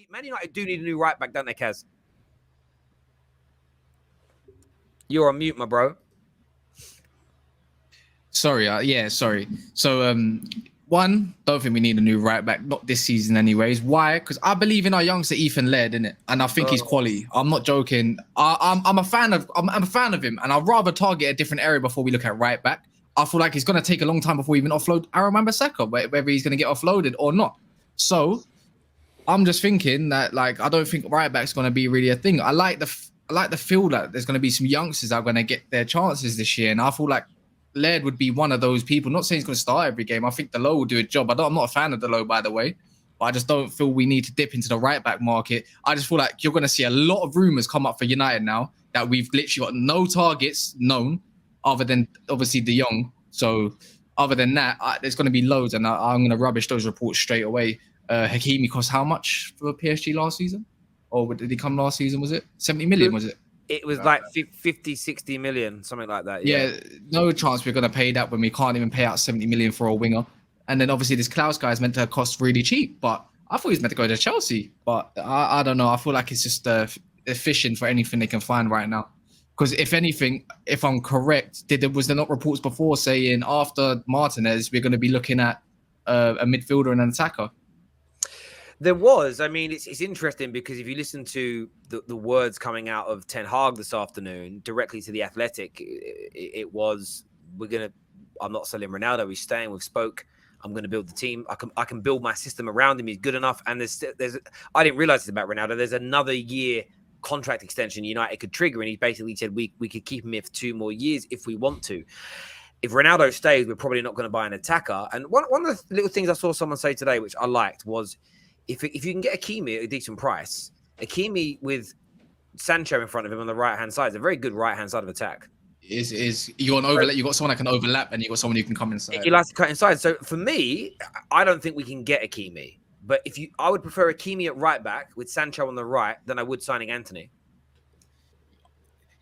Man United do need a new right back, don't they, Kaz? You're on mute, my bro. Sorry. So, one, don't think we need a new right back, not this season, anyways. Why? Because I believe in our youngster Ethan Laird, innit? And I think he's quality. I'm not joking. I'm a fan of him, and I'd rather target a different area before we look at right back. I feel like it's gonna take a long time before we even offload Aaron Wan-Bissaka, whether he's gonna get offloaded or not. So I'm just thinking that, like, I don't think right back's gonna be really a thing. I like the feel that there's gonna be some youngsters that are gonna get their chances this year, and I feel like Laird would be one of those people. Not saying he's going to start every game. I think Delo will do a job. I'm not a fan of Delo, by the way, but I just don't feel we need to dip into the right back market. I just feel like you're going to see a lot of rumours come up for United now that we've literally got no targets known other than obviously De Jong. So other than that, there's going to be loads, and I'm going to rubbish those reports straight away. Hakimi cost how much for PSG last season? Or did he come last season? Was it 70 million? Was it? It was like 50, 60 million, something like that. Yeah, no chance we're going to pay that when we can't even pay out 70 million for a winger. And then obviously this Klaus guy is meant to cost really cheap, but I thought he was meant to go to Chelsea. But I don't know. I feel like it's just efficient for anything they can find right now. Because if anything, if I'm correct, was there not reports before saying after Martinez, we're going to be looking at a midfielder and an attacker? There was. I mean, it's interesting because if you listen to the words coming out of Ten Hag this afternoon directly to The Athletic, it was, I'm not selling Ronaldo, he's staying, we've spoke, I'm going to build the team. I can build my system around him, he's good enough. And there's I didn't realize this about Ronaldo, there's another year contract extension United could trigger, and he basically said we could keep him here for 2 more years if we want to. If Ronaldo stays, we're probably not going to buy an attacker. And one of the little things I saw someone say today, which I liked, was if you can get Hakimi at a decent price, Hakimi with Sancho in front of him on the right-hand side is a very good right-hand side of attack. Is you got an overlap? You got someone that can overlap, and you got someone who can come inside. He likes to cut inside. So for me, I don't think we can get Hakimi. But I would prefer Hakimi at right back with Sancho on the right than I would signing Anthony.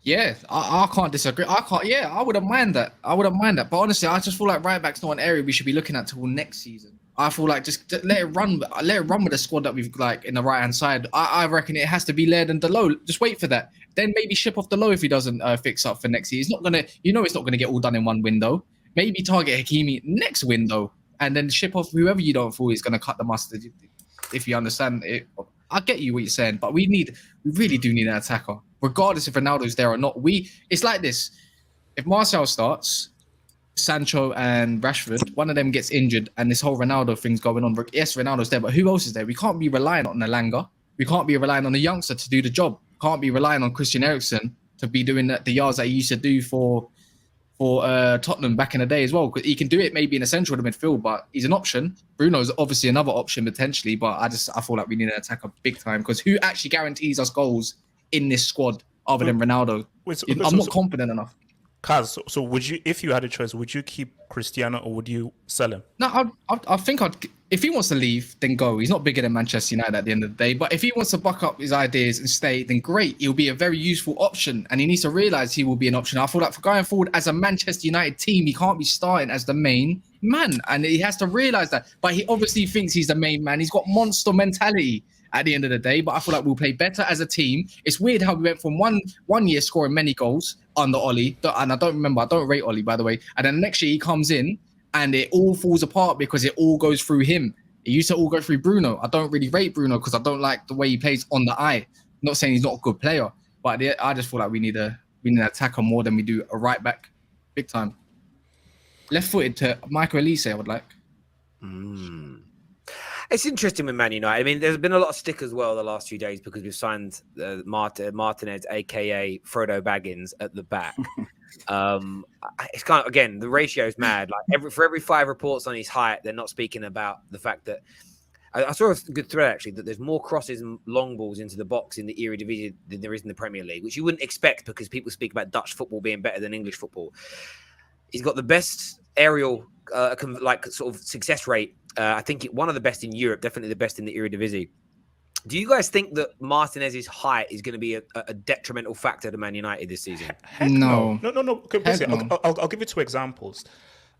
Yeah, I can't disagree. I wouldn't mind that. But honestly, I just feel like right back's not an area we should be looking at till next season. I feel like just let it run with the squad that we've like in the right hand side. I reckon it has to be Laird and Delo. Just wait for that. Then maybe ship off Delo if he doesn't fix up for next year. It's not gonna, it's not gonna get all done in one window. Maybe target Hakimi next window and then ship off whoever you don't feel is gonna cut the mustard. If you understand it, I get you what you're saying, but we really do need an attacker, regardless if Ronaldo's there or not. It's like this: if Martial starts, Sancho and Rashford, one of them gets injured and this whole Ronaldo thing's going on. Yes, Ronaldo's there, but who else is there? We can't be relying on Elanga. We can't be relying on the youngster to do the job. Can't be relying on Christian Eriksen to be doing the yards that he used to do for Tottenham back in the day as well. Because he can do it maybe in the central of the midfield, but he's an option. Bruno's obviously another option potentially, but I feel like we need an attacker big time, because who actually guarantees us goals in this squad other than Ronaldo? I'm not confident enough. Kaz, so would you, if you had a choice, would you keep Cristiano or would you sell him? No, I think if he wants to leave, then go. He's not bigger than Manchester United at the end of the day. But if he wants to buck up his ideas and stay, then great. He'll be a very useful option, and he needs to realise he will be an option. I feel like for going forward as a Manchester United team, he can't be starting as the main man, and he has to realise that. But he obviously thinks he's the main man. He's got monster mentality at the end of the day, but I feel like we'll play better as a team. It's weird how we went from one year scoring many goals under Oli, and I don't rate Oli, by the way, and then next year he comes in and it all falls apart because it all goes through him. It used to all go through Bruno. I don't really rate Bruno because I don't like the way he plays on the eye. I'm not saying he's not a good player, but I just feel like we need an attacker more than we do a right back, big time. Left-footed to Michael Elise, I would like. It's interesting with Man United. I mean, there's been a lot of stick as well the last few days because we've signed Martinez, aka Frodo Baggins, at the back. It's kind of, again, the ratio is mad. Like for every 5 reports on his height, they're not speaking about the fact that I saw a good thread actually that there's more crosses and long balls into the box in the Eredivisie than there is in the Premier League, which you wouldn't expect because people speak about Dutch football being better than English football. He's got the best aerial sort of success rate. I think one of the best in Europe, definitely the best in the Eredivisie. Do you guys think that Martinez's height is going to be a detrimental factor to Man United this season? No. Okay, I'll give you 2 examples.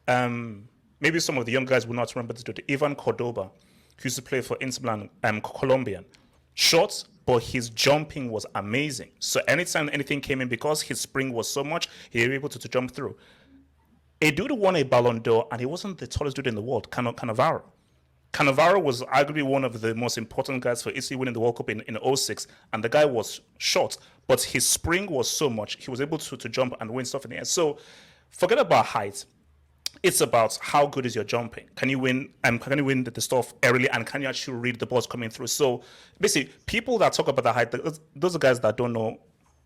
Maybe some of the young guys will not remember this. Ivan Cordoba, who used to play for Inter Milan, Colombian. short, but his jumping was amazing. So anytime anything came in, because his spring was so much, he was able to jump through. A dude won a Ballon d'Or, and he wasn't the tallest dude in the world, Cannavaro. Cannavaro was arguably one of the most important guys for Italy winning the World Cup in 06, and the guy was short, but his spring was so much, he was able to jump and win stuff in the air. So forget about height. It's about how good is your jumping. Can you win the stuff early, and can you actually read the balls coming through? So basically, people that talk about the height, those are guys that don't know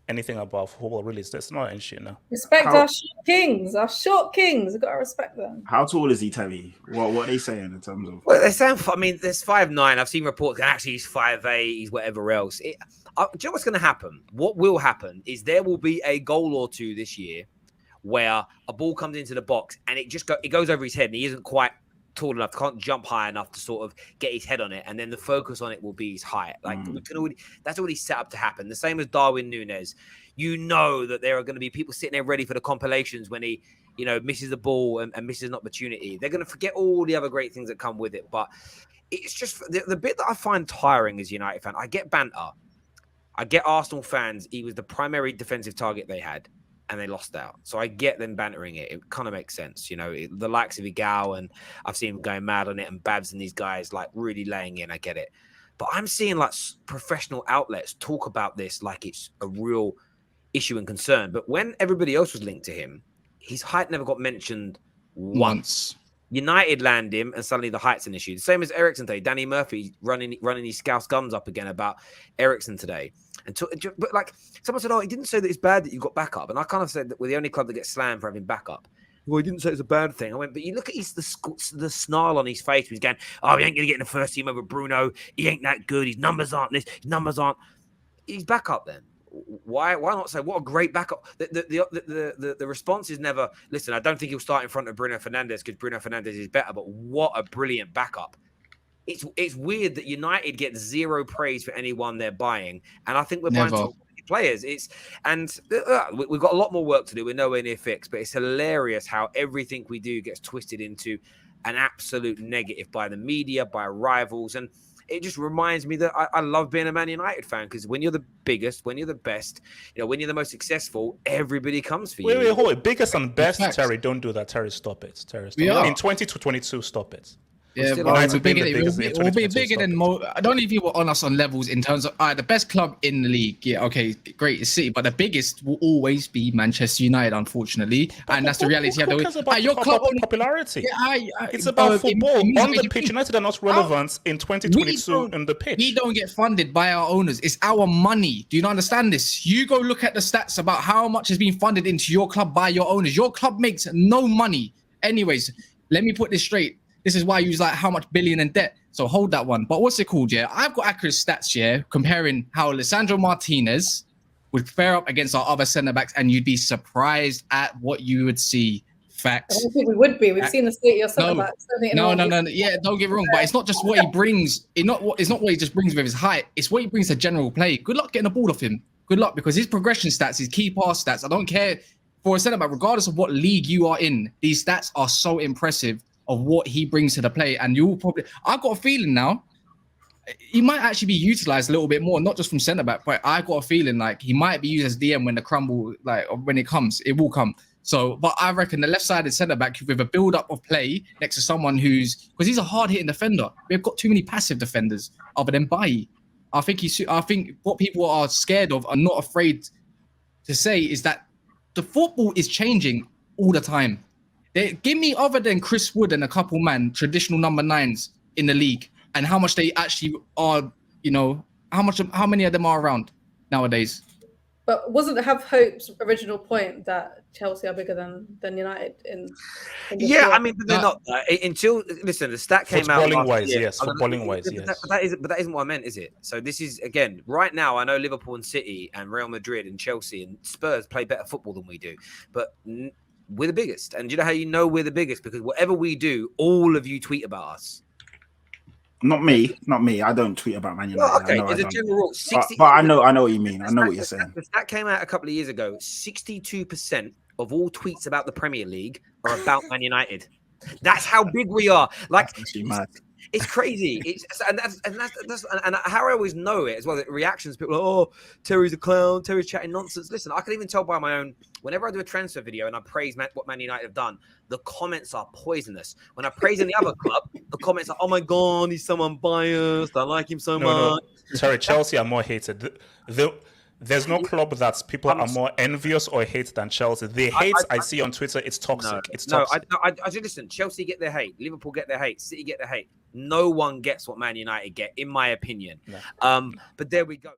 anything about football, really. That's not an issue now. Respect our short kings. Our short kings. We've got to respect them. How tall is he, Terry? What are they saying in terms of? Well, they're saying, I mean, there's 5'9". I've seen reports that actually he's 5'8", he's whatever else. Do you know what's going to happen? What will happen is there will be a goal or two this year where a ball comes into the box and it goes over his head and he isn't quite tall enough, can't jump high enough to sort of get his head on it, and then the focus on it will be his height. Like that's already set up to happen. The same as Darwin Núñez. You know that there are going to be people sitting there ready for the compilations when he, misses the ball and misses an opportunity. They're going to forget all the other great things that come with it. But it's just the bit that I find tiring as a United fan. I get banter. I get Arsenal fans. He was the primary defensive target they had, and they lost out. So I get them bantering it. It kind of makes sense. The likes of Igal, and I've seen him going mad on it, and Babs and these guys like really laying in. I get it. But I'm seeing like professional outlets talk about this like it's a real issue and concern. But when everybody else was linked to him, his height never got mentioned once. United land him, and suddenly the height's an issue. The same as Eriksen today. Danny Murphy running his Scouse guns up again about Eriksen today. But like someone said, he didn't say that it's bad that you got backup. And I kind of said that we're the only club that gets slammed for having backup. Well, he didn't say it's a bad thing. I went, but you look at the snarl on his face. He's going, he ain't going to get in the first team over Bruno. He ain't that good. His numbers aren't this. His numbers aren't. He's backup then. Why not say what a great backup? The response is never, listen, I don't think he'll start in front of Bruno Fernandes because Bruno Fernandes is better, but what a brilliant backup. It's weird that United get zero praise for anyone they're buying, and I think we're buying top players. We've got a lot more work to do. We're nowhere near fixed, but it's hilarious how everything we do gets twisted into an absolute negative by the media, by rivals, and it just reminds me that I love being a Man United fan, because when you're the biggest, when you're the best, when you're the most successful, everybody comes for you. Wait, hold it. Biggest and best, Terry, don't do that. Terry, stop it. Terry, stop it. In 2022, stop it. Yeah, but we'll be bigger than I don't know if you were on us on levels in terms of the best club in the league. Yeah, okay, great City, but the biggest will always be Manchester United, unfortunately, and that's the reality. About your club popularity. It's about football on the pitch. United are not relevant in 2022 on the pitch. We don't get funded by our owners. It's our money. Do you not understand this? You go look at the stats about how much has been funded into your club by your owners. Your club makes no money. Anyways, let me put this straight. This is why you use like how much billion in debt. So hold that one. But what's it called? Yeah, I've got accurate stats here comparing how Lisandro Martinez would fare up against our other centre backs, and you'd be surprised at what you would see. Facts. I don't think we would be. We've seen the state of your centre backs. No. Yeah, don't get me wrong, but it's not just what he brings. It's not what he just brings with his height. It's what he brings to general play. Good luck getting the ball off him. Good luck, because his progression stats, his key pass stats. I don't care for a centre back, regardless of what league you are in. These stats are so impressive of what he brings to the play, and I've got a feeling now he might actually be utilized a little bit more, not just from centre back, but I've got a feeling like he might be used as DM when the crumble, like when it comes, it will come. So, but I reckon the left-sided centre back with a build-up of play next to someone because he's a hard-hitting defender. We've got too many passive defenders other than Bailly. I think what people are scared of, are not afraid to say, is that the football is changing all the time. Give me, other than Chris Wood and a couple traditional number 9s in the league, and how much they actually are, how many of them are around nowadays. But wasn't Have Hope's original point that Chelsea are bigger than United in I mean, but they're not. Until, listen, the stat came out. Footballing wise, yes. But that isn't what I meant, is it? So this is, again, right now, I know Liverpool and City and Real Madrid and Chelsea and Spurs play better football than we do. But we're the biggest. And do you know how you know we're the biggest? Because whatever we do, all of you tweet about us. Not me. I don't tweet about Man United. Well, okay, as a general rule, 60, but I know what you mean. I know what you're saying. The stat came out a couple of years ago. 62% of all tweets about the Premier League are about Man United. That's how big we are. Like, that's actually mad. It's crazy. And how I always know it as well. The reactions, people are like, oh, Terry's a clown. Terry's chatting nonsense. Listen, I can even tell by my own. Whenever I do a transfer video and I praise what Man United have done, the comments are poisonous. When I praise any other club, the comments are, oh my god, he's so unbiased. I like him so much. No, Terry, Chelsea are more hated. There's no club that people are more envious or hate than Chelsea. The hate I see on Twitter, it's toxic. It's toxic. I just listen. Chelsea get their hate. Liverpool get their hate. City get their hate. No one gets what Man United get, in my opinion. No. But there we go.